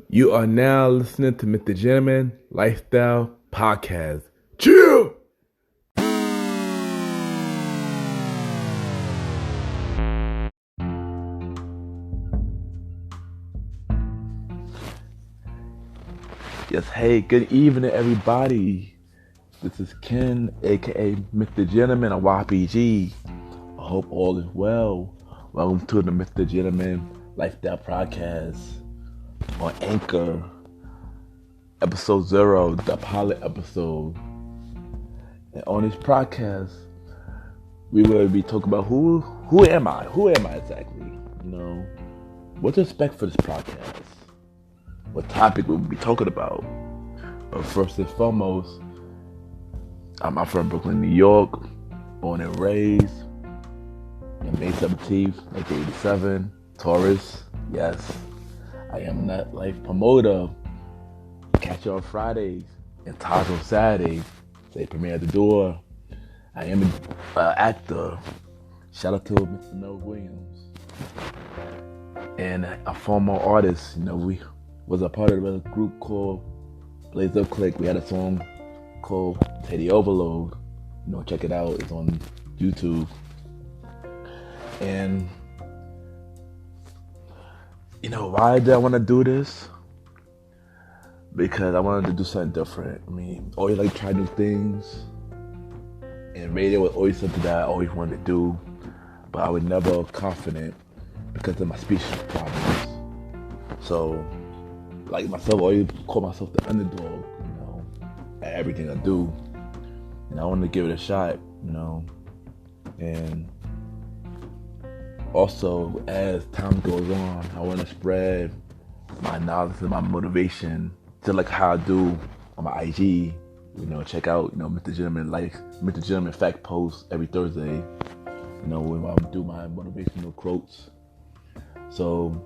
You are now listening to MrGentleman Lifestyle Podcast. Chill! Yes, hey, good evening, everybody. This is Ken, aka MrGentleman of YPG. I hope all is well. Welcome to the MrGentleman Lifestyle Podcast on Anchor, episode 0, the pilot episode. And on this podcast, we will be talking about who am I? Who am I exactly? What to expect for this podcast? What topic we'll be talking about? But first and foremost, I'm from Brooklyn, New York, born and raised on May 17th, 1987, Taurus. Yes, I am a nightlife promoter. Catch you on Fridays and Taj on Saturdays. Say premiere at the door. I am an actor. Shout out to Mr. Mel Williams. And a former artist. We was a part of a group called Blaze Up Click. We had a song called Teddy Overload. Check it out. It's on YouTube. And why did I want to do this? Because I wanted to do something different. Always like try new things. And radio was always something that I always wanted to do. But I was never confident because of my speech problems. So, like myself, I always call myself the underdog, at everything I do. And I wanted to give it a shot, And also, as time goes on, I want to spread my knowledge and my motivation, just like how I do on my IG. Check out, MrGentleman fact posts every Thursday. When I do my motivational quotes. So,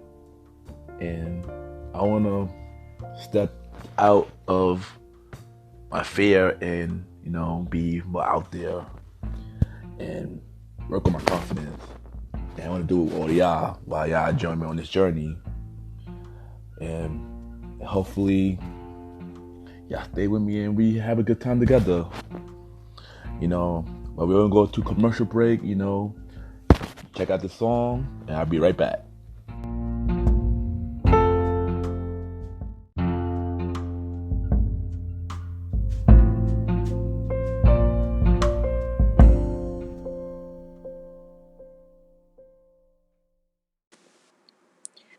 and I want to step out of my fear and, be more out there and work on my confidence. And I want to do it with all y'all while y'all join me on this journey. And hopefully, y'all stay with me and we have a good time together. But we're going to go to commercial break, check out the song, and I'll be right back.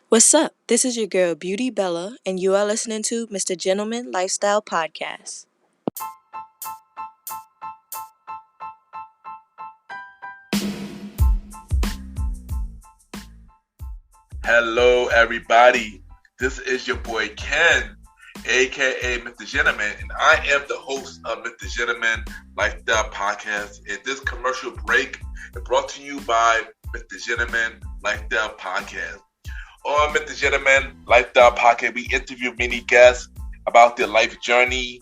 What's up? This is your girl, Beauty Bella, and you are listening to MrGentleman Lifestyle Podcast. Hello, everybody. This is your boy, Ken, aka MrGentleman, and I am the host of MrGentleman Lifestyle Podcast. And this commercial break is brought to you by MrGentleman Lifestyle Podcast. On MrGentleman Lifestyle Podcast, we interview many guests about their life journey,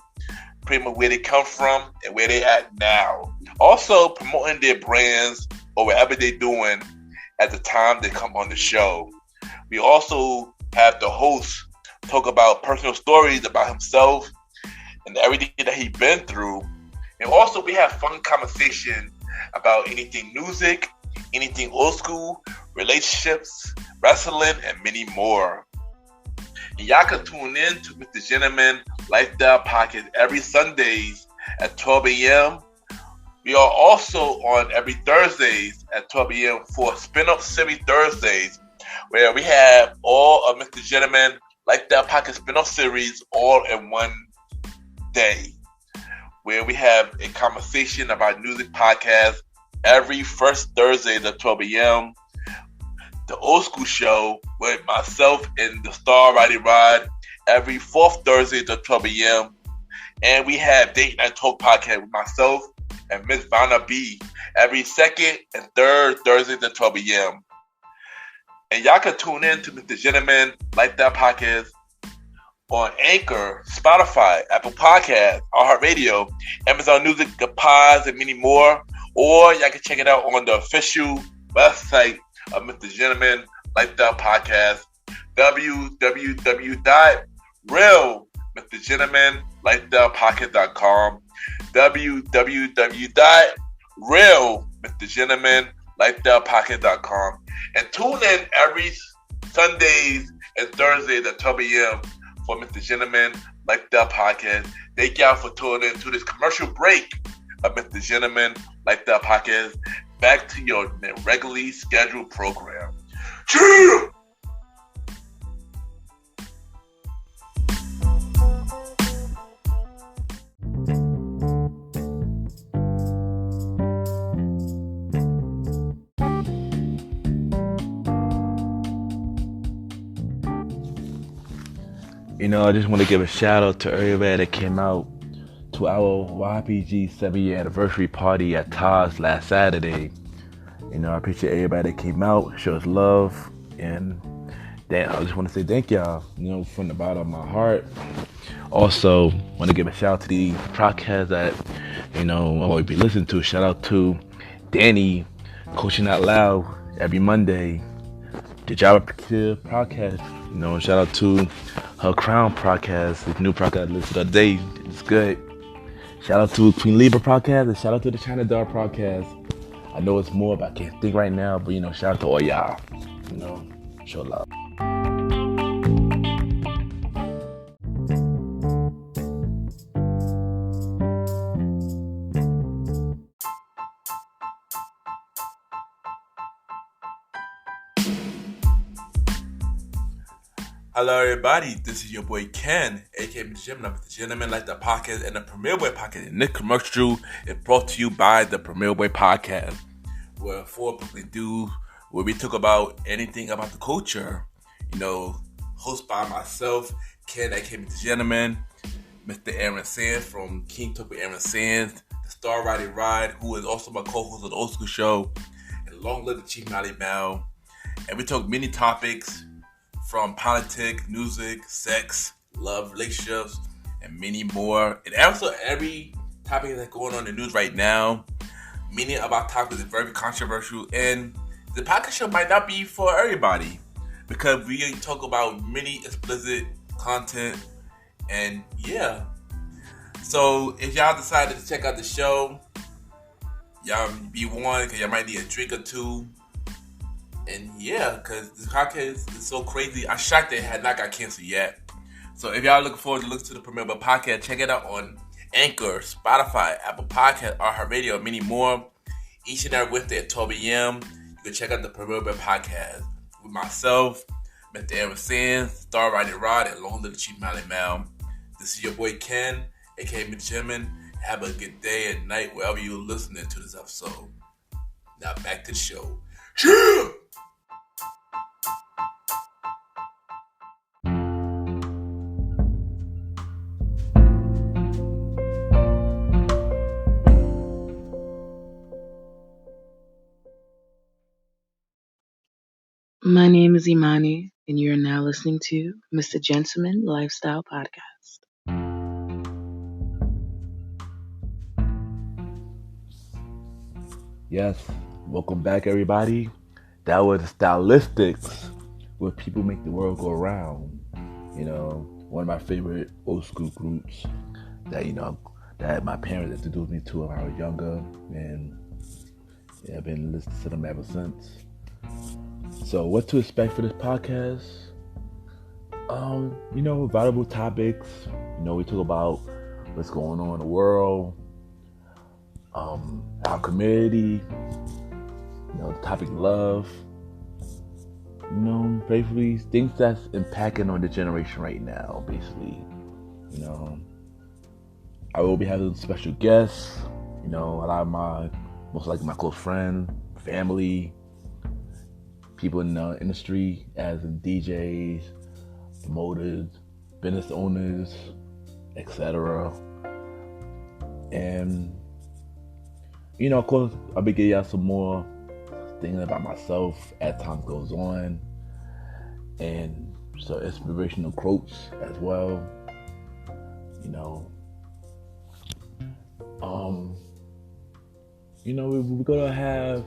pretty much where they come from and where they at now. Also promoting their brands or whatever they're doing at the time they come on the show. We also have the host talk about personal stories about himself and everything that he's been through. And also we have fun conversation about anything music, anything old school, relationships, wrestling, and many more. And y'all can tune in to MrGentleman Lifestyle Podcast every Sundays at 12 a.m. We are also on every Thursdays at 12 a.m. for Spin-Up Series Thursdays, where we have all of MrGentleman Lifestyle Podcast spin-off series all in one day, where we have a conversation about music podcast every first Thursday at 12 a.m. The Old School Show with myself and the Star Roddy Rod every fourth Thursday at 12 a.m. And we have Date Night Talk Podcast with myself and Miss Vanna B every second and third Thursday at 12 a.m. And y'all can tune in to MrGentleman Lifestyle Podcast on Anchor, Spotify, Apple Podcasts, iHeartRadio, Amazon Music, the Pods, and many more. Or y'all can check it out on the official website of MrGentleman Lifestyle Podcast, www Real MrGentleman LifestylePocket.com, www.realMrGentleman LifestylePocket.com, and tune in every Sundays and Thursdays at 12 a.m. for Mr. Gentleman Lifestyle Podcast. Thank y'all for tuning in to this commercial break of Mr. Gentleman Lifestyle Podcast. Back to your regularly scheduled program. Cheer! I just want to give a shout out to everybody that came out to our YPG 7-year anniversary party at Todd's last Saturday. I appreciate everybody that came out, showed us love, and I just want to say thank y'all, from the bottom of my heart. Also, want to give a shout out to the podcasts that, I'll be listening to. Shout out to Danny, Coaching Out Loud every Monday. The Job podcast, shout out to her Crown podcast, this new podcast I listened to the other day. It's good. Shout out to Queen Libra podcast and shout out to the China Doll podcast. I know it's more, but I can't think right now. But shout out to all y'all. Show love. Hello everybody, this is your boy Ken, aka MrGentleman, like the podcast and the Premier Boy Podcast. And this commercial is brought to you by the Premier Boy Podcast, where four publicly do where we talk about anything about the culture. Hosted by myself, Ken, aka MrGentleman, Mr. Aaron Sands from King Talk with Aaron Sands, the Star Riding Ride, who is also my co-host of the Old School Show, and long live the Chief Mally Mal. And we talk many topics from politics, music, sex, love, relationships, and many more. And also every topic that's going on in the news right now. Many of our topics are very controversial, and the podcast show might not be for everybody because we talk about many explicit content. And yeah, so if y'all decided to check out the show, y'all be warned because y'all might need a drink or two. And yeah, because this podcast is so crazy. I'm shocked that it had not got canceled yet. So if y'all looking forward to listen to the Premier Boy Podcast, check it out on Anchor, Spotify, Apple Podcast, iHeartRadio, and many more. Each and every Wednesday at 12 a.m. You can check out the Premier Boy Podcast with myself, Mr. Aaron Sands, Star Riding Rod, and long live the Chief Mally Mal. This is your boy Ken, aka MrGentleman. Have a good day and night wherever you're listening to this episode. Now back to the show. Yeah! My name is Imani, and you're now listening to Mr. Gentleman Lifestyle Podcast. Yes, welcome back, everybody. That was Stylistics, where people make the world go round. One of my favorite old school groups that that my parents introduced me to when I was younger, and I've been listening to them ever since. So what to expect for this podcast? Valuable topics. We talk about what's going on in the world, our community, the topic love, basically things that's impacting on the generation right now, basically. I will be having special guests, a lot of most likely my close friends, family, people in the industry, as in DJs, promoters, business owners, etc. And, of course, I'll be giving y'all some more things about myself as time goes on. And so inspirational quotes as well. We're gonna have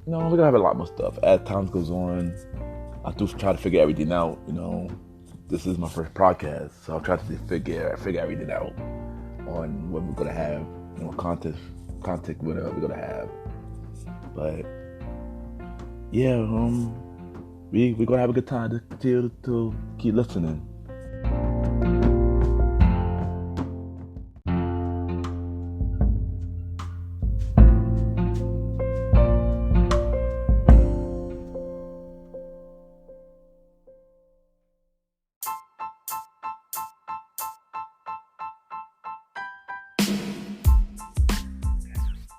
we're gonna have a lot more stuff as time goes on. I do try to figure everything out, this is my first podcast, so I'm trying to figure everything out on what we're gonna have, content what we're gonna have. But yeah, we're gonna have a good time to keep listening.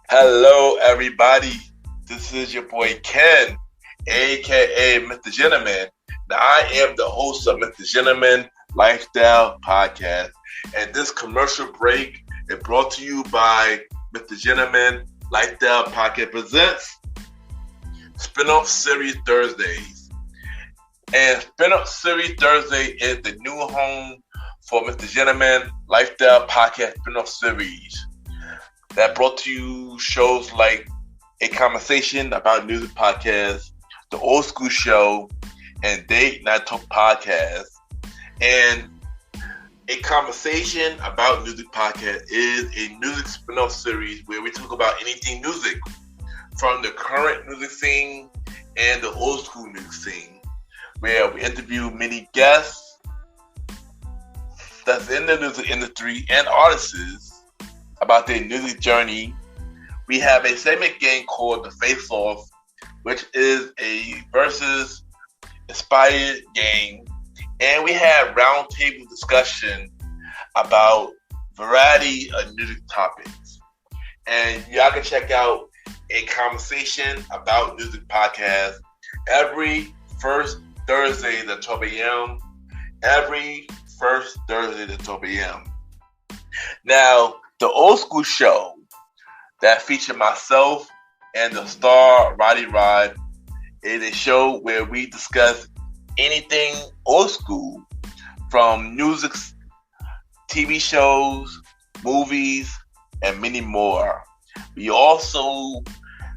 Hello, everybody. This is your boy Ken, aka MrGentleman. Now, I am the host of MrGentleman Lifestyle Podcast, and this commercial break is brought to you by MrGentleman Lifestyle Podcast presents Spinoff Series Thursdays. And Spinoff Series Thursday is the new home for MrGentleman Lifestyle Podcast Spinoff Series. That brought to you shows like A Conversation About Music Podcast, The Old School Show, and Date Night Talk Podcast. And A Conversation About Music Podcast is a music spin-off series where we talk about anything music, from the current music scene and the old school music scene, where we interview many guests that's in the music industry and artists about their music journey. We have a segment game called The Face Off, which is a versus inspired game. And we have roundtable discussion about variety of music topics. And y'all can check out A Conversation About Music Podcast every first Thursday at 12 a.m. Every first Thursday at 12 a.m. Now, the Old School Show that featured myself and the star Roddy Rod is a show where we discuss anything old school, from music, TV shows, movies, and many more. We also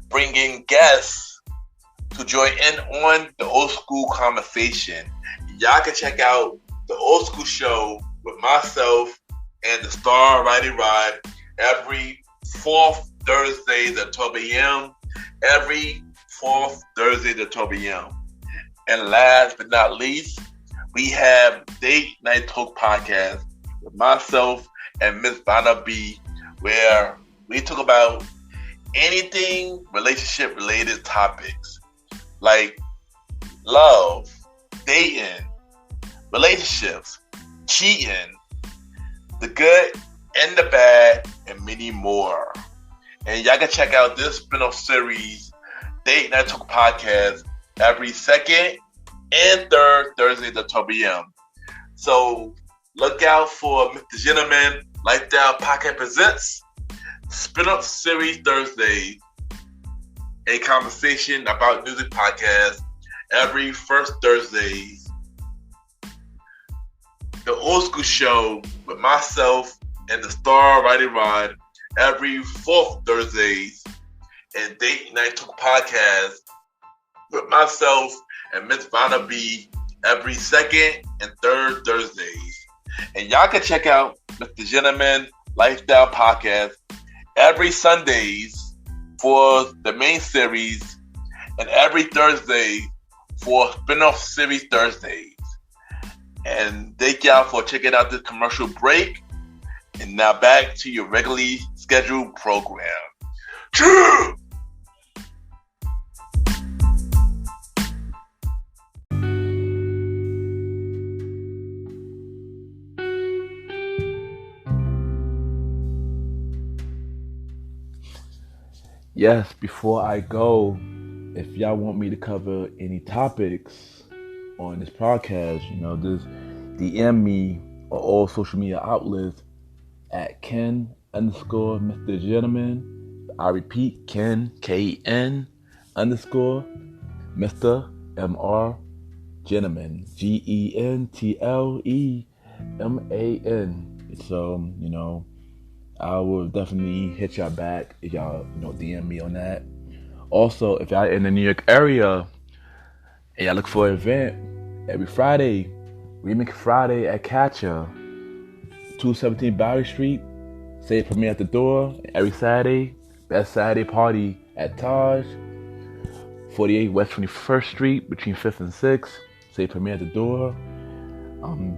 bring in guests to join in on the old school conversation. Y'all can check out the Old School Show with myself and the star Roddy Rod every fourth Thursday at 12 a.m. Every fourth Thursday at 12 a.m. And last but not least, we have Date Night Talk Podcast with myself and Miss Vanna B, where we talk about anything relationship related topics like love, dating, relationships, cheating, the good and the bad, and many more. And y'all can check out this spin-off series, Date Night Talk Podcast, every second and third Thursday at 12 p.m. So look out for MrGentleman Lifestyle Podcast presents Spin-off Series Thursday, A Conversation About Music Podcast, every first Thursday. The Old School Show with myself and the star Roddy Rod every fourth Thursdays, and Date Night Talk Podcast with myself and Miss Vanna B every second and third Thursdays. And y'all can check out MrGentleman Lifestyle Podcast every Sundays for the main series and every Thursday for spin-off series Thursdays. And thank y'all for checking out this commercial break. And now back to your regularly scheduled program. True! Yes, before I go, if y'all want me to cover any topics on this podcast, just DM me on all social media outlets at Ken_MrGentleman. I repeat, Ken, K-N _ Mr. M-R Gentleman, GENTLEMAN. So, I will definitely hit y'all back if y'all, DM me on that. Also, if y'all in the New York area and y'all look for an event every Friday, Remix Friday at Catcher, 217 Bowery Street. Say premiere at the door every Saturday. Best Saturday party at Taj, 48 West 21st Street between 5th and 6th. Say premiere at the door.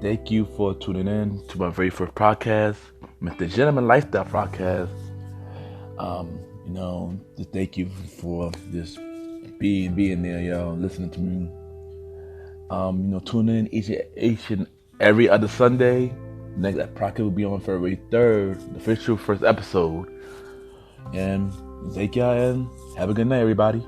Thank you for tuning in to my very first podcast, Mr. Gentleman Lifestyle Podcast. Just thank you for just being there, y'all, listening to me. Tune in each and every other Sunday. Next podcast will be on February 3rd, the official first episode. And thank y'all and have a good night, everybody.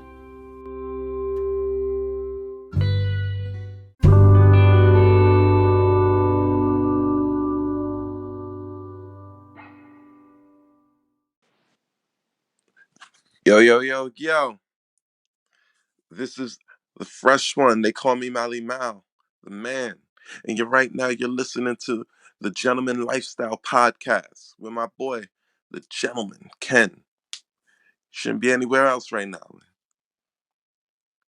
Yo. This is the fresh one. They call me Mally Mal, the man. And you're listening to the Gentleman Lifestyle Podcast with my boy, the gentleman, Ken. Shouldn't be anywhere else right now.